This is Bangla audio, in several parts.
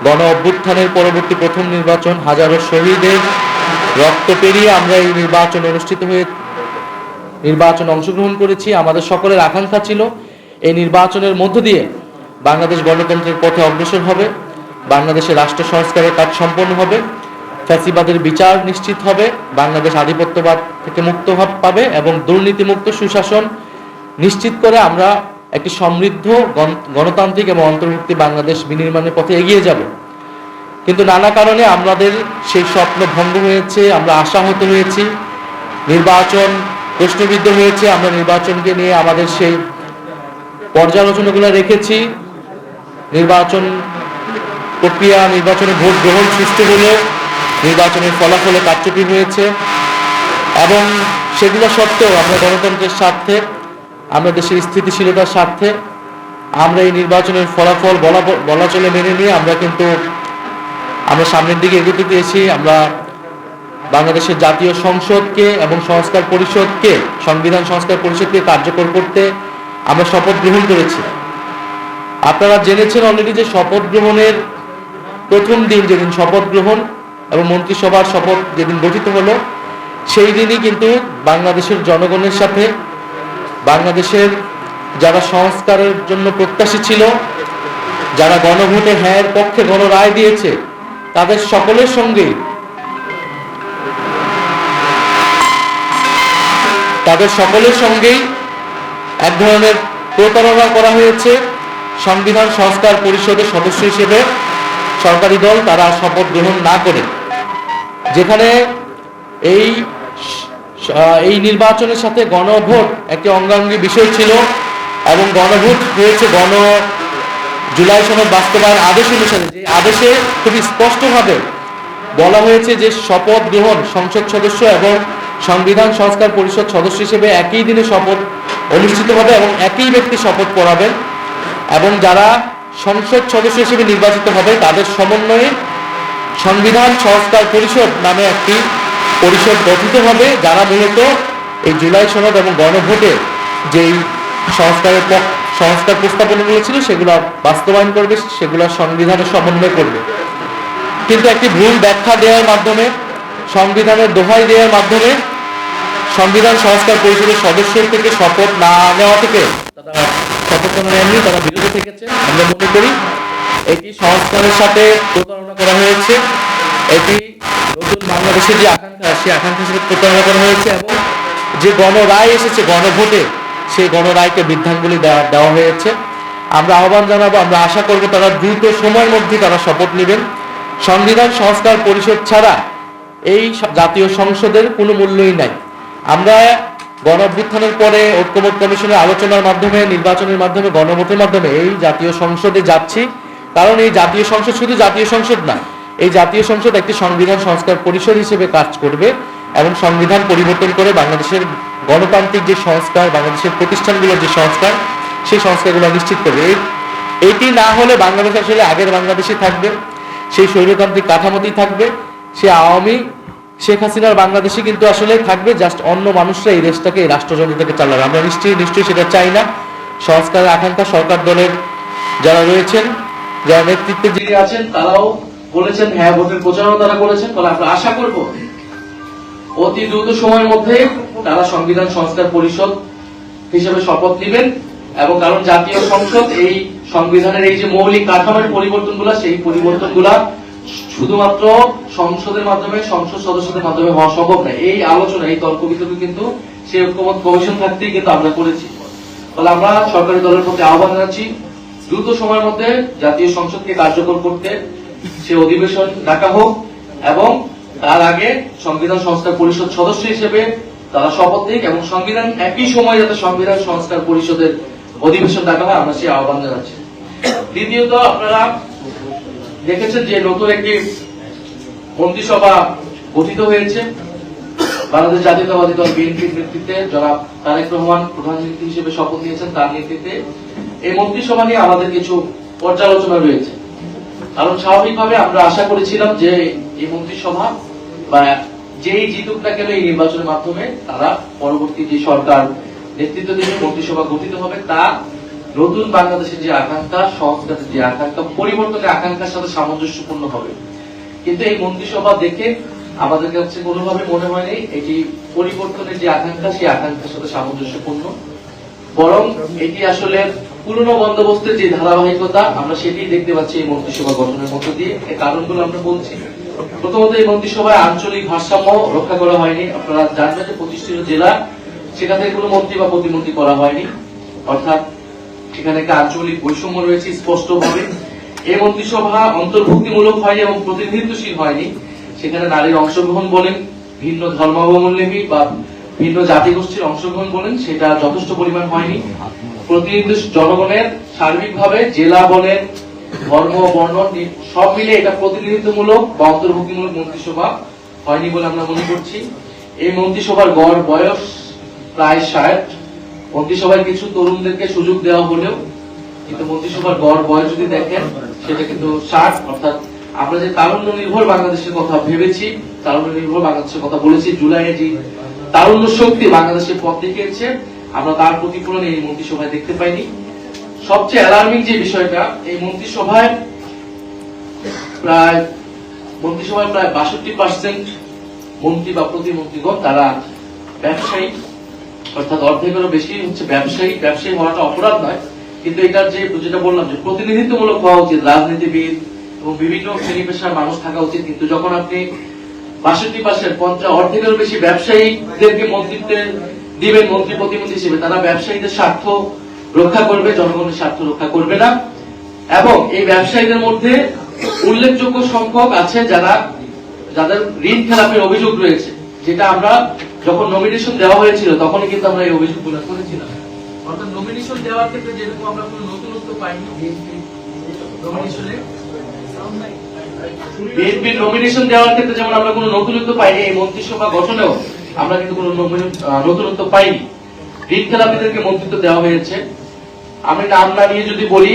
গণ অভ্যুত্থানের পরবর্তী প্রথম নির্বাচন, হাজারো শহীদের রক্ত পেরিয়ে আমরা এই নির্বাচনে অংশগ্রহণ করেছি। আমাদের সকলের আকাঙ্ক্ষা ছিল এই নির্বাচনের মধ্য দিয়ে বাংলাদেশ গণতন্ত্রের পথে অগ্রসর হবে, বাংলাদেশের রাষ্ট্র সংস্কারের কাজ সম্পন্ন হবে, ফ্যাসিবাদের বিচার নিশ্চিত হবে, বাংলাদেশ আধিপত্যবাদ থেকে মুক্ত পাবে এবং দুর্নীতিমুক্ত সুশাসন নিশ্চিত করে আমরা একটি সমৃদ্ধ গণতান্ত্রিক এবং অন্তর্ভুক্তি বাংলাদেশ বিনির্মাণের পথে এগিয়ে যাব। কিন্তু নানা কারণে আমাদের সেই স্বপ্ন ভঙ্গ হয়েছে, আমরা আশাহত হয়েছি, নির্বাচন প্রশ্নবিদ্ধ হয়েছে। আমরা নির্বাচনকে নিয়ে আমাদের সেই পর্যালোচনাগুলো রেখেছি। নির্বাচন প্রক্রিয়া, নির্বাচনে ভোট গ্রহণ সুষ্ঠু হলেও নির্বাচনের ফলাফলে কারচুপি হয়েছে এবং সেগুলো সত্ত্বেও আমরা গণতন্ত্রের স্বার্থে, আমরা দেশের স্থিতিশীলতার স্বার্থে আমরা এই নির্বাচনের ফলাফল বলা চলে মেনে নিয়ে আমরা সামনের দিকে এগোতে চেয়েছি। আমরা বাংলাদেশের জাতীয় সংসদকে এবং সংবিধান সংস্কার পরিষদকে কার্যকর করতে আমরা শপথ গ্রহণ করেছি। আপনারা জেনেছেন অলরেডি যে শপথ গ্রহণের প্রথম দিন, যেদিন শপথ গ্রহণ এবং মন্ত্রিসভার শপথ যেদিন গঠিত হলো, সেই দিনই কিন্তু বাংলাদেশের জনগণের সাথে, বাংলাদেশের যারা সংস্কারের জন্য প্রত্যাশী ছিল, যারা গণভোটে হ্যাঁর পক্ষে গণরায় দিয়েছে, তাদের সকলের সঙ্গেই এক ধরনের প্রতারণা করা হয়েছে। সংবিধান সংস্কার পরিষদের সদস্য হিসেবে সরকারি দল তারা শপথ গ্রহণ না করে, যেখানে এই নির্বাচনের সাথে গণভোট একটি অঙ্গাঙ্গী বিষয় ছিল এবং গণভোট হয়েছে জুলাই সনদ বাস্তবায়ন আদেশ অনুসারে। যে আদেশে খুবই স্পষ্টভাবে বলা হয়েছে যে শপথ গ্রহণ সংসদ সদস্য এবং সংবিধান সংস্কার পরিষদ সদস্য হিসেবে একই দিনে শপথ অনুষ্ঠিত হবে এবং একই ব্যক্তি শপথ পড়াবেন এবং যারা সংসদ সদস্য হিসেবে নির্বাচিত হবে তাদের সমন্বয়ে সংবিধান সংস্কার পরিষদ নামে একটি পরিষদ গঠিত হবে, যারা মূলত এই জুলাই সনদ এবং গণভোটে যেই সংস্কার প্রস্তাবনাগুলো ছিল সেগুলো বাস্তবায়ন করবে, সেগুলো সংবিধানের সমন্বয় করবে। কিন্তু একটি ভুল ব্যাখ্যা দেওয়ার মাধ্যমে, সংবিধানের দোহাই দেওয়ার মাধ্যমে সংবিধান সংস্কার পরিষদের সদস্যের থেকে শপথ না নেওয়া থেকে শপথ নেননি, তারা বিরত থেকেছে। আমরা মনে করি এটি সংস্কারের সাথে প্রতারণা করা হয়েছে, এটি নতুন বাংলাদেশের যে আকাঙ্ক্ষা, সেই আকাঙ্ক্ষার সাথে প্রতারণা করা হয়েছে এবং যে গণরায় এসেছে গণভোটে, সেই গণরায়কে বৃদ্ধাঙ্গুলি দেওয়া হয়েছে। আমরা আহ্বান জানাবো, আমরা আশা করব তারা দ্রুত সময়ের মধ্যে তারা শপথ নেবেন। সংবিধান সংস্কার পরিষদ ছাড়া এই জাতীয় সংসদের কোনো মূল্যই নাই। আমরা গণ অভ্যুত্থানের পরে ঐক্যমত্য কমিশনের আলোচনার মাধ্যমে, নির্বাচনের মাধ্যমে, গণভোটের মাধ্যমে এই জাতীয় সংসদে যাচ্ছি, কারণ এই জাতীয় সংসদ শুধু জাতীয় সংসদ না, এই জাতীয় সংসদ একটি সংবিধান সংস্কার পরিষদ হিসেবে কাজ করবে এবং সংবিধান পরিবর্তন করে বাংলাদেশের গণতান্ত্রিক যে সংস্কার, বাংলাদেশের প্রতিষ্ঠানগুলোর যে সংস্কার, সেই সংস্কারগুলো নিশ্চিত করবে। এটি না হলে বাংলাদেশ আসলে আগের বাংলাদেশে থাকবে, সেই স্বৈরতান্ত্রিক কাঠামোতেই থাকবে, সে আওয়ামী শেখ হাসিনার বাংলাদেশে কিন্তু আসলে থাকবে, জাস্ট অন্য মানুষরা এই দেশটাকে, এই রাষ্ট্রযন্ত্রটাকে চালাবে। আমরা নিশ্চয়ই সেটা চাই না। সংস্কারের আকাঙ্ক্ষা সরকার দলের যারা রয়েছেন, যারা নেতৃত্বে যিনি আছেন, তারাও বলেছেন, হ্যাঁ ভোটের প্রচারণা তারা করেছেন। ফলে আমরা আশা করব অতি দ্রুত সময়ের মধ্যে তারা সংবিধান সংস্কার পরিষদ হিসেবে শপথ নেবেন এবং কারণ জাতীয় সংসদ এই সংবিধানের এই যে মৌলিক কাঠামোর পরিবর্তনগুলা, সেই পরিবর্তনগুলা শুধুমাত্র সংসদের মাধ্যমে, সংসদ সদস্যদের মাধ্যমে হওয়া সম্ভব নয়। এই আলোচনা, এই তর্ক বিতর্ক কিন্তু সেই ঐক্যমত কমিশন থাকতেই কিন্তু আমরা করেছি। ফলে আমরা সরকারি দলের প্রতি আহ্বান জানাচ্ছি, দ্রুত সময়ের মধ্যে জাতীয় সংসদকে কার্যকর করতে সে অধিবেশন ডাকা হোক এবং তার আগে সংবিধান সংস্কার পরিষদ সদস্য হিসেবে তারা শপথ নিক এবং সংবিধান একই সময় যাতে সংবিধান সংস্কার পরিষদের অধিবেশন ডাকা হয়, আমরা সেই আহ্বান জানাচ্ছি। দ্বিতীয়ত, আপনারা দেখেছেন যে নতুন একটি মন্ত্রিসভা গঠিত হয়েছে বাংলাদেশ জাতীয়তাবাদী দল বিএনপির নেতৃত্বে। জনাব তারেক রহমান প্রধানমন্ত্রী হিসেবে শপথ নিয়েছেন, তার নেতৃত্বে এই মন্ত্রিসভা নিয়ে আমাদের কিছু পর্যালোচনা রয়েছে। কারণ স্বাভাবিকভাবে আমরা আশা করেছিলাম যে এই মন্ত্রিসভা বা যেই জিতুক না কেন এই নির্বাচনের মাধ্যমে তারা পরবর্তী যে সরকার নেতৃত্ব দেবে, মন্ত্রিসভা গঠিত হবে, তা নতুন বাংলাদেশের যে আকাঙ্ক্ষা, সংস্কারের যে আকাঙ্ক্ষা, পরিবর্তনের আকাঙ্ক্ষার সাথে সামঞ্জস্যপূর্ণ হবে। কিন্তু এই মন্ত্রিসভা দেখে আমাদের কাছে কোনোভাবে মনে হয়নি এটি পরিবর্তনের যে আকাঙ্ক্ষা, সেই আকাঙ্ক্ষার সাথে সামঞ্জস্যপূর্ণ, বরং এটি আসলে পুরনো বন্দোবস্তের যে ধারাবাহিকতা আমরা সেটি দেখতে পাচ্ছি এই মন্ত্রিসভা গঠনের মধ্য দিয়ে। এই কারণগুলো আমরা বলছি। প্রথমত, এই মন্ত্রিসভায় আঞ্চলিক ভারসাম্য রক্ষা করা হয়নি। আপনারা জানবেন যে 25টি জেলা, সেখান থেকে কোনো মন্ত্রী বা প্রতিমন্ত্রী করা হয়নি, অর্থাৎ সেখানে একটা আঞ্চলিক বৈষম্য রয়েছে স্পষ্টভাবে। এই মন্ত্রিসভা অন্তর্ভুক্তিমূলক হয়নি এবং প্রতিনিধিত্বশীল হয়নি। সেখানে নারীর অংশগ্রহণ বলেন, ভিন্ন ধর্মাবলম্বী বা ভিন্ন জাতিগোষ্ঠীর অংশগ্রহণ বলেন, সেটা যথেষ্ট পরিমাণ হয়নি। প্রতিনিধি জনগণের সার্বিকভাবে জেলা বলেন, ধর্ম, বর্ণ সব মিলে এটা প্রতিনিধিত্বমূলক বা অন্তর্ভুক্তিমূলক মন্ত্রিসভা হয়নি বলে আমরা মনে করছি। এই মন্ত্রিসভার গড় বয়স প্রায় 60। মন্ত্রিসভায় কিছু তরুণদেরকে সুযোগ দেওয়া হলেও কিন্তু মন্ত্রিসভার গড় বয়স যদি দেখেন সেটা কিন্তু 60, অর্থাৎ আমরা যে তারুণ্য নির্ভর বাংলাদেশের কথা ভেবেছি, তারুণ্য নির্ভর বাংলাদেশের কথা বলেছি, জুলাইয়ে যে তারুণ্য শক্তি বাংলাদেশের পথ দেখিয়েছে, আমরা তার প্রতিফলন এই মন্ত্রিসভায় দেখতে পাইনি। সবচেয়ে অ্যালার্মিং যে বিষয়টা, এই মন্ত্রিসভায় প্রায় 62% মন্ত্রী বা প্রতিমন্ত্রীগণ তারা ব্যবসায়ী, অর্থাৎ অর্ধেকেরও বেশি হচ্ছে ব্যবসায়ী। ব্যবসায়ী হওয়াটা অপরাধ নয়, কিন্তু এটার যেটা বললাম যে প্রতিনিধিত্বমূলক হওয়া উচিত, রাজনীতিবিদ এবং বিভিন্ন শ্রেণী পেশার মানুষ থাকা উচিত। কিন্তু যখন আপনি 62% অর্ধেকেরও বেশি ব্যবসায়ীদেরকে মন্ত্রিত্বে দিবেন মন্ত্রী প্রতিমন্ত্রী হিসেবে, তারা ব্যবসায়ীদের স্বার্থ রক্ষা করবে, জনগণের স্বার্থ রক্ষা করবে না। এবং এই ব্যবসায়ীদের মধ্যে উল্লেখযোগ্য সংখ্যক আছে যাদের ঋণ খেলাপের অভিযোগ রয়েছে, যেটা আমরা যখন নমিনেশন দেওয়া হয়েছিল তখনই কিন্তু আমরা এই অভিযোগগুলো করেছিলাম। অর্থাৎ নমিনেশন দেওয়ার ক্ষেত্রে যেরকম আমরা কোনো নতুনত্ব পাইনি, বিএনপির নমিনেশন দেওয়ার ক্ষেত্রে যেমন আমরা কোনো নতুনত্ব পাইনি, এই মন্ত্রিসভা গঠনেও আমরা কিন্তু কোনো নতুনত্ব পাইনি। ঋণ খেলাপিদেরকে মন্ত্রিত্ব দেওয়া হয়েছে। আমি নাম না নিয়ে যদি বলি,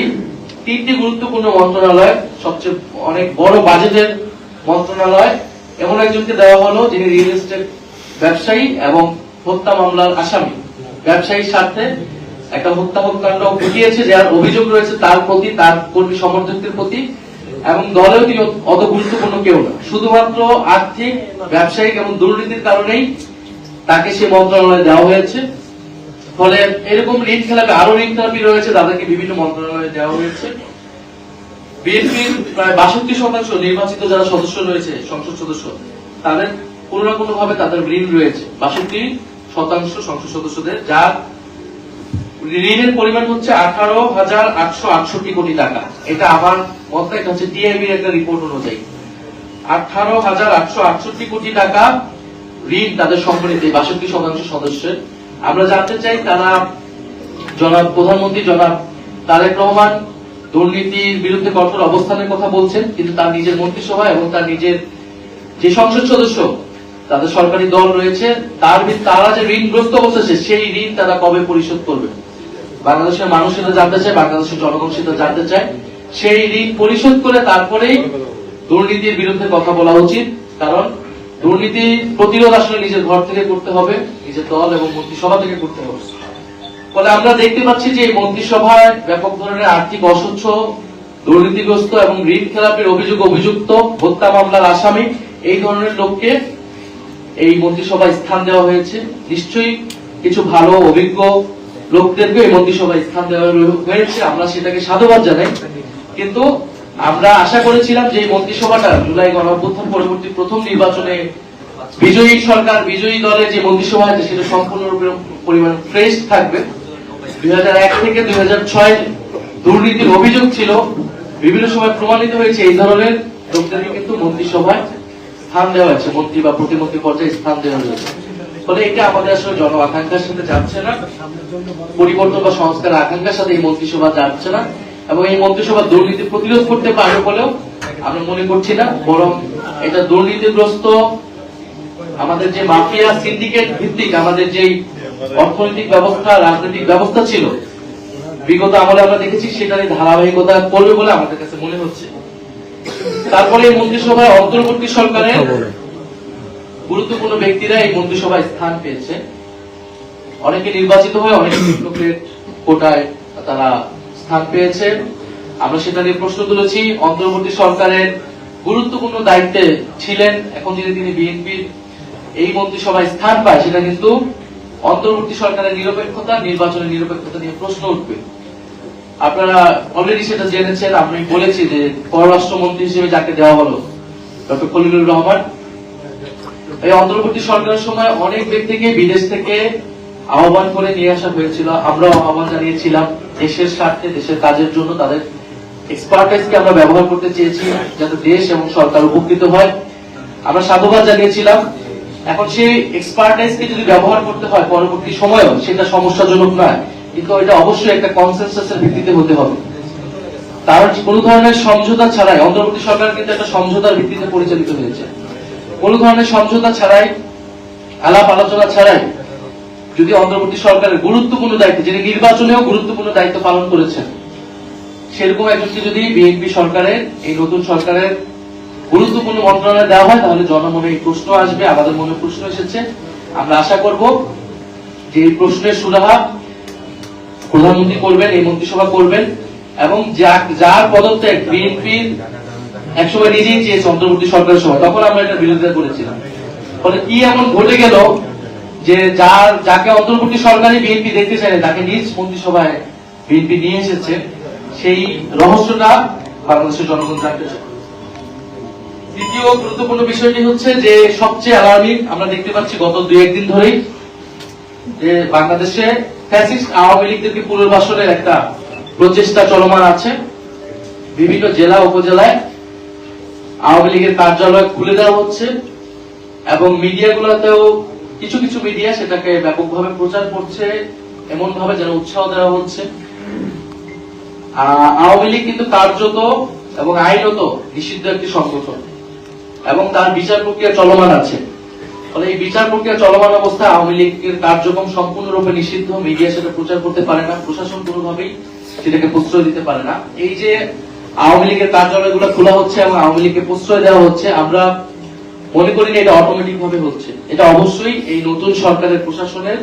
3টি গুরুত্বপূর্ণ মন্ত্রণালয়, সবচেয়ে অনেক বড় বাজেটের মন্ত্রণালয়, এমন একজনকে দেওয়া হলো যিনি রিয়েল এস্টেট ব্যবসায়ী এবং হত্যা মামলার আসামি। ব্যবসায়ীর স্বার্থে একটা হত্যাকাণ্ড ঘটিয়েছে, যার অভিযোগ রয়েছে তার প্রতি, তার কর্মী সমর্থকদের প্রতি, এবং দলেও তিনি অত গুরুত্বপূর্ণ কেউ না। শুধুমাত্র আর্থিক, ব্যবসায়িক এবং দুর্নীতির কারণেই তাকে সে মন্ত্রণালয়ে দেওয়া হয়েছে। ফলে এরকম ঋণ খেলাপি, আরো ঋণ খেলাপি রয়েছে, তাদেরকে বিভিন্ন মন্ত্রণালয়ে দেওয়া হয়েছে। বিএনপির প্রায় 62% নির্বাচিত যারা সদস্য রয়েছে, সংসদ সদস্য, তাদের কোনো না কোনো ভাবে তাদের ঋণ রয়েছে। 62% সংসদ সদস্যদের, যার ঋণের পরিমাণ হচ্ছে 18,868 কোটি টাকা। এটা আমার মতে, এটা হচ্ছে টিআইবির একটা রিপোর্ট অনুযায়ী 18,868 কোটি টাকা ঋণ তাদের সম্পর্কিত 62% সদস্যের। আমরা জানতে চাই, তারা জনাব প্রধানমন্ত্রী জনাব তারেক রহমান দুর্নীতির বিরুদ্ধে কঠোর অবস্থানের কথা বলছেন, কিন্তু তার নিজের মন্ত্রিসভা এবং তার নিজের যে সংসদ সদস্য, তাদের সরকারি দল রয়েছে, তারা যে ঋণগ্রস্ত অবস্থা, সেই ঋণ তারা কবে পরিশোধ করবে? বাংলাদেশের মানুষ সেটা জানতে চায়, বাংলাদেশের জনগণ সেটা জানতে চায়। সেই ঋণ পরিশোধ করে তারপরেই দুর্নীতির বিরুদ্ধে কথা বলা উচিত, কারণ দুর্নীতি প্রতিরোধ আসলে নিজের ঘর থেকে করতে হবে, নিজের দল এবং মন্ত্রিসভা থেকে করতে হবে। ফলে আমরা দেখতে পাচ্ছি যে এই মন্ত্রিসভায় ব্যাপক ধরনের আর্থিক অস্বচ্ছ, দুর্নীতিগ্রস্ত এবং ঋণ খেলাপের অভিযুক্ত, হত্যা মামলার আসামি, এই ধরনের লোককে এই মন্ত্রিসভায় স্থান দেওয়া হয়েছে। নিশ্চয়ই কিছু ভালো অভিজ্ঞ লোকদেরকে এই মন্ত্রিসভায় স্থান দেওয়া হয়েছে, আমরা সেটাকে সাধুবাদ জানাই। কিন্তু আমরা আশা করেছিলাম যে এই মন্ত্রিসভাটা জুলাই গণঅভ্যুত্থান পরবর্তী প্রথম নির্বাচনে বিজয়ী সরকার, বিজয়ী দলের যে মন্ত্রিসভা আছে সেটা সম্পূর্ণরূপে পরিমাণ ফ্রেশ থাকবে। 2001 থেকে 2006 দুর্নীতির অভিযোগ ছিল, বিভিন্ন সময় প্রমাণিত হয়েছে, এই ধরনের লোকদেরকে কিন্তু মন্ত্রিসভায় স্থান দেওয়া হয়েছে, মন্ত্রী বা প্রতিমন্ত্রী পর্যায়ে স্থান দেওয়া হয়েছে। ফলে এটা আমাদের আসলে জন আকাঙ্ক্ষার সাথে যাচ্ছে না, পরিবর্তন বা সংস্কার আকাঙ্ক্ষার সাথে এই মন্ত্রিসভা যাচ্ছে না, এবং এই মন্ত্রিসভা দুর্নীতি প্রতিরোধ করতে পারবে বলেও আমরা মনে করছি না। বরং এটা দুর্নীতিগ্রস্ত আমাদের যে মাফিয়া সিন্ডিকেট ভিত্তিক আমাদের যে অর্থনৈতিক ব্যবস্থা, রাজনৈতিক ব্যবস্থা ছিল বিগত আমলে আমরা দেখেছি, সেটারই ধারাবাহিকতা করবে বলে আমাদের কাছে মনে হচ্ছে। তারপরে এই মন্ত্রিসভায় অন্তর্বর্তী সরকারের গুরুত্বপূর্ণ ব্যক্তিরা এই মন্ত্রিসভায় স্থান পেয়েছে। অনেকে নির্বাচিত হয়ে, অনেকে টেকনোক্রেট কোটায় তারা স্থান পেয়েছে। আমরা সেটা নিয়ে প্রশ্ন তুলেছি। অন্তর্বর্তী সরকারের গুরুত্বপূর্ণ দায়িত্বে ছিলেন, এখন যদি তিনি বিএনপির এই মন্ত্রিসভায় স্থান পায়, সেটা কিন্তু অন্তর্বর্তী সরকারের নিরপেক্ষতা, নির্বাচনের নিরপেক্ষতা নিয়ে প্রশ্ন উঠবে। আপনারা অলরেডি সেটা জেনেছেন। আমি বলেছি যে পররাষ্ট্রমন্ত্রী হিসেবে যাকে দেওয়া হলো, ডক্টর খলিলুর রহমান, এই অন্তর্বর্তী সরকারের সময় অনেক ব্যক্তিকে বিদেশ থেকে আহ্বান করে নিয়ে আসা হয়েছিল। আমরাও আহ্বান জানিয়েছিলাম দেশের স্বার্থে, দেশের কাজের জন্য তাদের এক্সপার্টাইজকে আমরা ব্যবহার করতে চেয়েছি যাতে দেশ এবং সরকার উপকৃত হয়। আমরা সাধুবাদ জানিয়েছিলাম। এখন সেই এক্সপার্টাইজকে যদি ব্যবহার করতে হয় পরবর্তী সময়েও, সেটা সমস্যাজনক নয়, কিন্তু এটা অবশ্যই একটা কনসেনসাসের ভিত্তিতে হতে হবে। তার কোনো ধরনের সমঝোতা ছাড়াই, অন্তর্বর্তী সরকার কিন্তু একটা সমঝোতার ভিত্তিতে পরিচালিত হয়েছে। কোন ধরনের সমঝোতা ছাড়াই, আলাপ আলোচনা ছাড়াই যদি অন্তর্বর্তী সরকারের গুরুত্বপূর্ণ দায়িত্ব, যিনি নির্বাচনেও গুরুত্বপূর্ণ দায়িত্ব পালন করেছেন, সেরকম একজনকে যদি বিএনপি সরকারের, এই নতুন সরকারের গুরুত্বপূর্ণ মন্ত্রণালয় দেওয়া হয়, তাহলে জনমনে এই প্রশ্ন আসবে, আমাদের মনে প্রশ্ন এসেছে। আমরা আশা করব যে এই প্রশ্নের সুরাহা প্রধানমন্ত্রী করবেন, এই মন্ত্রিসভা করবেন, এবং যার পদত্যাগ বিএনপির একসময় নিজেই চেয়েছে অন্তর্বর্তী সরকারের সময়, তখন আমরা এটা বিরোধিতা করেছিলাম। ফলে কি এমন ঘটে গেল যে যাকে অন্তর্বর্তী সরকারই বিএনপি দেখতে চায় তাকে নিজ মন্ত্রিসভায় বিএনপি নিয়ে এসেছে, সেই রহস্যটা বাংলাদেশের জনগণ জানতে চায়। দ্বিতীয় গুরুত্বপূর্ণ বিষয়টি হচ্ছে যে সবচেয়ে অ্যালার্মিং আমরা দেখতে পাচ্ছি গত 2-1 দিন ধরেই, যে বাংলাদেশে ফ্যাসিস্ট আওয়ামী লীগদেরকে পুনর্বাসনের একটা প্রচেষ্টা চলমান আছে। বিভিন্ন জেলা উপজেলায় আওয়ামী লীগের কার্যালয় খুলে দেওয়া হচ্ছে, এবং মিডিয়াগুলোতেও কিছু কিছু মিডিয়া সেটাকে ব্যাপকভাবে প্রচার করছে, এমন ভাবে যেন উৎসাহ দেওয়া হচ্ছে। আওয়ামী লীগ কিন্তু কার্যত এবং আইনত নিষিদ্ধ একটি সংগঠন, এবং তার বিচার প্রক্রিয়া চলমান আছে। ফলে এই বিচার প্রক্রিয়া চলমান অবস্থায় আওয়ামী লীগের কার্যক্রম সম্পূর্ণরূপে নিষিদ্ধ, মিডিয়া সেটা প্রচার করতে পারে না, প্রশাসন কোনোভাবেই সেটাকে প্রশ্রয় দিতে পারে না। এই যে আওয়ামী লীগের কার্যালয়গুলো খোলা হচ্ছে এবং আওয়ামী লীগকে প্রশ্রয় দেওয়া হচ্ছে, আমরা মনে করি না এটা অটোমেটিক ভাবে হচ্ছে। এটা অবশ্যই এই নতুন সরকারের প্রশাসনের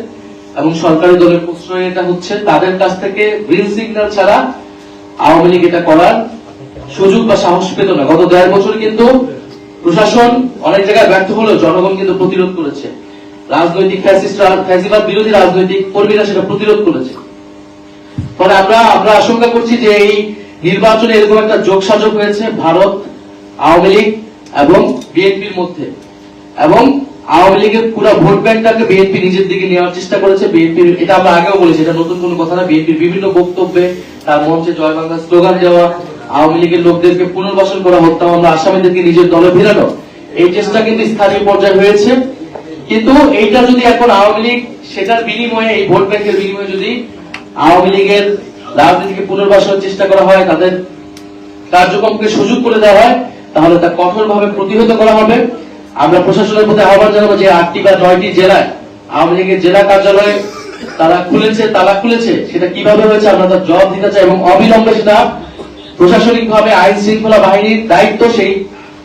এবং সরকারি দলের প্রশ্রয় এটা হচ্ছে। তাদের কাছ থেকে গ্রিন সিগন্যাল ছাড়া আওয়ামী লীগ এটা করার সুযোগ বা সাহস পেত না। গত 1.5 বছর কিন্তু প্রশাসন অনেক জায়গায় ব্যর্থ হলেও জনগণ কিন্তু প্রতিরোধ করেছে। রাজনৈতিক ফ্যাসিবাদ বিরোধী রাজনৈতিক কর্মীরা সেটা প্রতিরোধ করেছে। ফলে আমরা আশঙ্কা করছি যে এই নির্বাচনে এরকম একটা যোগসাজগ হয়েছে ভারত, আওয়ামী লীগ এবং বিএনপির মধ্যে, এবং আওয়ামী লীগের পুরো ভোট ব্যাংকটাকে বিএনপি নিজের দিকে নেওয়ার চেষ্টা করেছে। বিএনপির, এটা আমরা আগেও বলেছি, এটা নতুন কোনো কথা না, বিএনপির বিভিন্ন বক্তব্যে, তার মঞ্চে জয় বাংলা স্লোগান দেওয়া, আওয়ামী লীগের লোকদেরকে পুনর্বাসন করা, হত্যা মামলা আসামিদেরকে নিজের দলে ফেরানো, এই চেষ্টা কিন্তু স্থানীয় পর্যায়ে হয়েছে। কিন্তু এইটা যদি এখন আওয়ামী লীগ সেটার বিনিময়ে, এই ভোট ব্যাংকের বিনিময়ে যদি আওয়ামী লীগের রাজনীতিকে পুনর্বাসনের চেষ্টা করা হয়, তাদের কার্যক্রমকে সুযোগ করে দেওয়া হয়, তাহলে তা কঠোরভাবে প্রতিহত করা হবে। আমরা প্রশাসনের প্রতি আহ্বান জানাবো যে 8টি বা 9টি জেলায় আওয়ামী লীগের জেলা কার্যালয়ে তালা খুলেছে, সেটা কিভাবে হয়েছে আমরা তার জবাব দিতে চাই, এবং অবিলম্বে সেটা প্রশাসনিক ভাবে আইন শৃঙ্খলা বাহিনীর দায়িত্ব সেই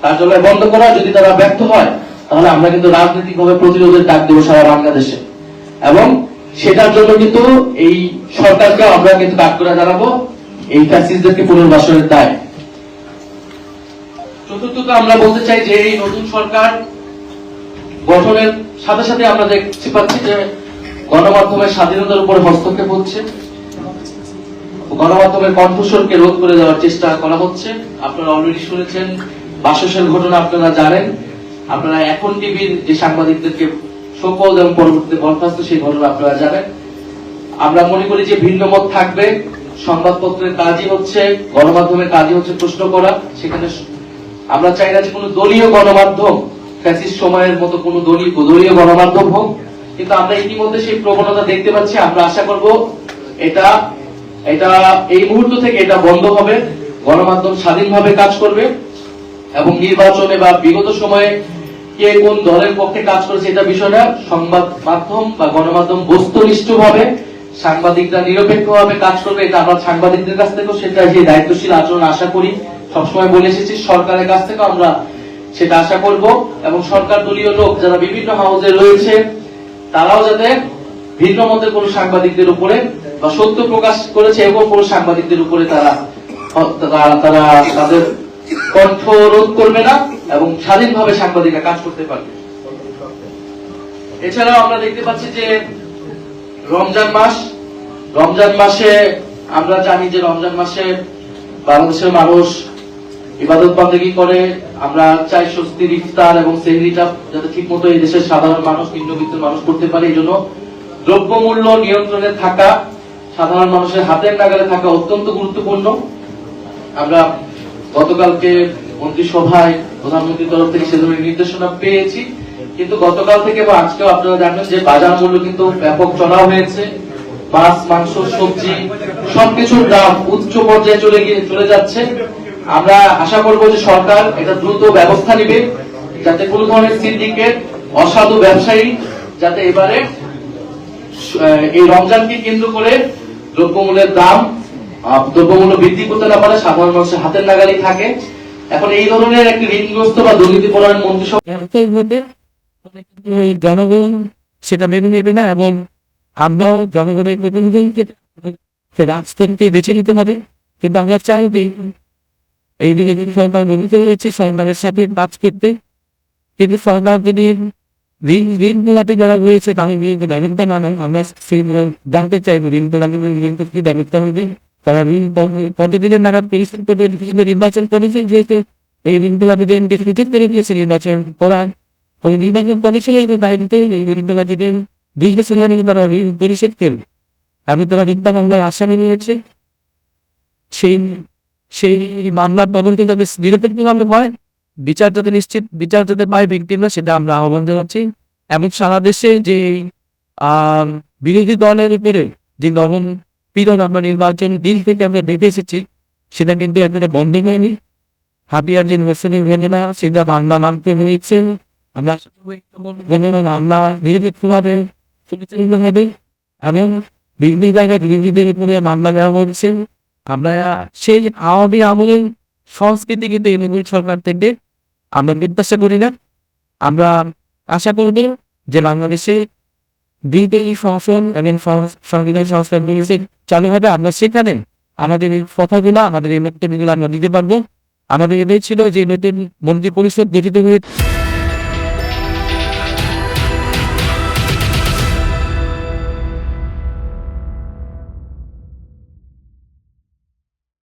কার্যালয় বন্ধ করা। যদি তারা ব্যর্থ হয় তাহলে আমরা কিন্তু রাজনৈতিক ভাবে প্রতিরোধের ডাক দেবো সারা বাংলাদেশে, এবং সেটার জন্য কিন্তু এই সরকারকে আমরা কিন্তু কাঠগড়া জানাবো এই ফ্যাসিস্টদেরকে পুনর্বাসনের দায়। চতুর্থত আমরা বলতে চাই যে এই নতুন সরকার গঠনের সাথে সাথে আমরা দেখতে পাচ্ছি যে গণমাধ্যমের স্বাধীনতার উপর হস্তক্ষেপ হচ্ছে, গণমাধ্যমের কণ্ঠস্বরকে রোধ করে দেওয়ার চেষ্টা করা হচ্ছে। আপনারা অলরেডি শুনেছেন বাসসের ঘটনা, আপনারা জানেন, আপনারা এখন টিভির যে সাংবাদিকদেরকে শোকজ এবং পরবর্তীতে বরখাস্ত, সেই ঘটনা আপনারা জানেন। আমরা মনে করি যে ভিন্ন মত থাকবে, সংবাদপত্রের কাজই হচ্ছে, গণমাধ্যমের কাজই হচ্ছে প্রশ্ন করা। সেখানে আমরা চাই না যে কোনো দলীয় গণমাধ্যম ফ্যাসিস্ট সময়ের মতো কোনো দলীয় গণমাধ্যম হোক, কিন্তু আমরা ইতিমধ্যে সেই প্রবণতা দেখতে পাচ্ছি। আমরা আশা করব এটা এই মুহূর্ত থেকে এটা বন্ধ হবে, গণমাধ্যম স্বাধীনভাবে কাজ করবে, এবং নির্বাচনে বা বিগত সময়ে কে কোন দলের পক্ষে কাজ করেছে এটা বিষয় না। সংবাদ মাধ্যম বা গণমাধ্যম বস্তুনিষ্ঠভাবে, সাংবাদিকরা নিরপেক্ষভাবে কাজ করবে, এটা আমরা সাংবাদিকদের কাছ থেকেও সেটা যে দায়িত্বশীল আচরণ আশা করি, সবসময় বলে এসেছি। সরকারের কাছ থেকেও আমরা সেটা আশা করব, এবং সরকার দলীয় লোক যারা বিভিন্ন হাউজে রয়েছে তারাও যাতে ভিন্ন মতের কোন সাংবাদিকদের উপরে বা সত্য প্রকাশ করেছে এবং কোন সাংবাদিকদের উপরে তারা তারা তাদের কণ্ঠ রোধ করবে না এবং স্বাধীনভাবে সাংবাদিকরা কাজ করতে পারবে। এছাড়াও আমরা দেখতে পাচ্ছি যে রমজান মাসে আমরা জানি যে রমজান মাসে বাংলাদেশের মানুষ ইবাদত বন্দেগী করে। আমরা চাই স্বস্তির ইফতার এবং সেহরিটা যাতে ঠিক মতো এই দেশের সাধারণ মানুষ, নিম্নবিত্ত মানুষ করতে পারে। এই জন্য দ্রব্যমূল্য নিয়ন্ত্রণে থাকা, সাধারণ মানুষের হাতের নাগালে থাকা অত্যন্ত গুরুত্বপূর্ণ। আমরা গতকালকে মন্ত্রিসভায় প্রধানমন্ত্রীর তরফ থেকে সে ধরনের নির্দেশনা পেয়েছি, কিন্তু গতকাল থেকে বা আজকেও আপনারা জানেন যে বাজার মূল্য কিন্তু ব্যাপক চড়াও হয়েছে। মাছ, মাংস, সবজি সবকিছুর দাম উচ্চ পর্যায়ে চলে যাচ্ছে। আমরা আশা করব যে সরকার এটা দ্রুত ব্যবস্থা নেবে, যাতে কোনো ধরনের সিন্ডিকেট, অসাধু ব্যবসায়ী যাতে এবারে এই রমজানকে কেন্দ্র করে দ্রব্যমূল্য বৃদ্ধি করতে না পারে, সাধারণ মানুষের হাতের নাগালেই থাকে। এখন এই ধরনের একটি ঋণগ্রস্ত বা দুর্নীতিপরায়ণ মন্ত্রিসভা জনগণ সেটা মেনে নেবে না এবং আমরাও জনগণের প্রতিনিধিকে রাজনীতি বেছে নিতে হবে। কিন্তু আমরা চাই এই সরকার মেনে রয়েছে সরকারের সাথে কাজ করতে, কিন্তু সরকার যদি ঋণ মেলাতে যারা রয়েছে তাদের ব্যবস্থা না নেয়, আমরা সেই জানতে চাইব ঋণ কি ব্যবস্থা হবে। তারা ঋণ প্রতিদিনের নাগাদ নির্বাচন করেছে, যেহেতু এই ঋণ মেলাতে করে দিয়েছে নির্বাচন করার ওই নির্বাচন করেছে এই বাইরেতে এই ঋণ মেলাতে তারা ঋণ পরিশোধ করবে। আমি তারা ঋণটা বাংলায় আসামি নিয়েছে, সেই মামলার তদন্তে যাতে নিরপেক্ষভাবে হয়, বিচার যাতে পায় ব্যক্তিরা, সেটা আমরা আহ্বান জানাচ্ছি। এবং সারা দেশে যে বিরোধী দলের উপরে যে দমন পীড়ন আমরা নির্বাচন দিন থেকে আমরা দেখে এসেছি, সেটা কিন্তু একেবারে বন্ধ হয়নি। হাতিয়ার যে মুসলিম ভেঙেনা সেটা বাংলা নামতে হয়েছে। আমরা আমরা নিরপেক্ষভাবে পরিচালিত হবে এবং বিভিন্ন জায়গায় বিরোধীদের উপরে মামলা দেওয়া হচ্ছে। আমরা সেই আওয়ামী আমলের সংস্কৃতি কিন্তু এই সরকার থেকে আমরা প্রত্যাশা করি না। আমরা আশা করব যে বাংলাদেশে বিদেশি শাসন এবং সংবিধান সংস্কার চালু হবে। আমরা সেখানে আমাদের এই কথাগুলো, আমাদের এই বক্তব্যগুলো আমরা দিতে পারবো। আমাদের এটাই ছিল যে নতুন মন্ত্রী পরিষদ গঠিত হয়ে